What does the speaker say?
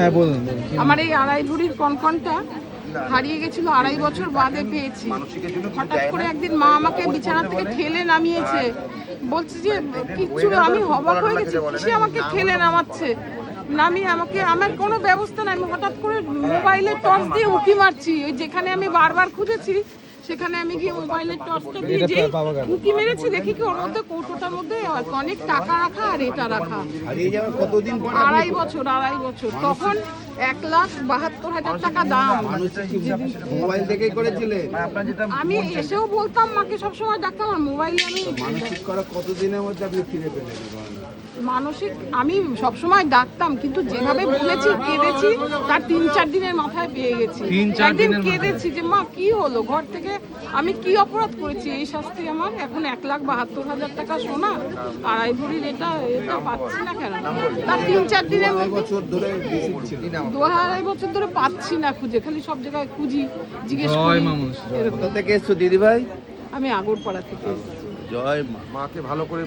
হ্যাঁ বলুন। আমার এই আড়াই ভরির কনকনটা হারিয়ে গেছিল, 2.5 বছর বাদে পেয়েছি। হঠাৎ করে একদিন মা আমাকে বিছানা থেকে ঠেলে নামিয়েছে, বলছে যে কিচ্ছু, আমি অবাক হয়ে গেছি, সে আমাকে ঠেলে নামাচ্ছে, নামিয়ে আমাকে, আমার কোনো ব্যবস্থা নাই, আমি হঠাৎ করে মোবাইলের টর্চ দিয়ে উঁকি মারছি, ওই যেখানে আমি বারবার খুঁজেছি সেখানে আমি গিয়ে মোবাইলের টর্চটা দিয়ে যে উঁকি মেরেছি, দেখি কি ওর মধ্যে, কৌটোটার মধ্যে অনেক টাকা রাখা আর এটা রাখা। কতদিন পর? 2.5 বছর। তখন 1,72,000 টাকা দাম। মোবাইল থেকেই করেছিলেন? আমি এসেও বলতাম মাকে সবসময়, ডাক্তার আমার মোবাইলে আমি মানসিক করা কতদিনের মধ্যে আপনি ফিরে পেলেন? মানসিক আমি সবসময় ডাকতাম, কিন্তু যেভাবে বলেছি, কেঁদেছি, তার 3-4 দিনের মাথায় পেয়ে গেছি। একদিন কেঁদেছি যে মা কি হলো, ঘর থেকে আমি কি অপরাধ করেছি, এই শাস্তি আমার। এখন 1,72,000 টাকা সোনা, 2.5 ভরির এটা পাচ্ছি না কেন? তার 3-4 দিনের মধ্যে, বছর ধরে রিসিভ ছিল? 2.5 বছর ধরে পাচ্ছি না খুঁজে, খালি সব জায়গায় খুঁজি, জিজ্ঞেস করি এরকম। কোথা থেকে এসছো দিদি ভাই? আমি আগরপাড়া থেকে এসেছি। জয় মা। মাকে ভালো করে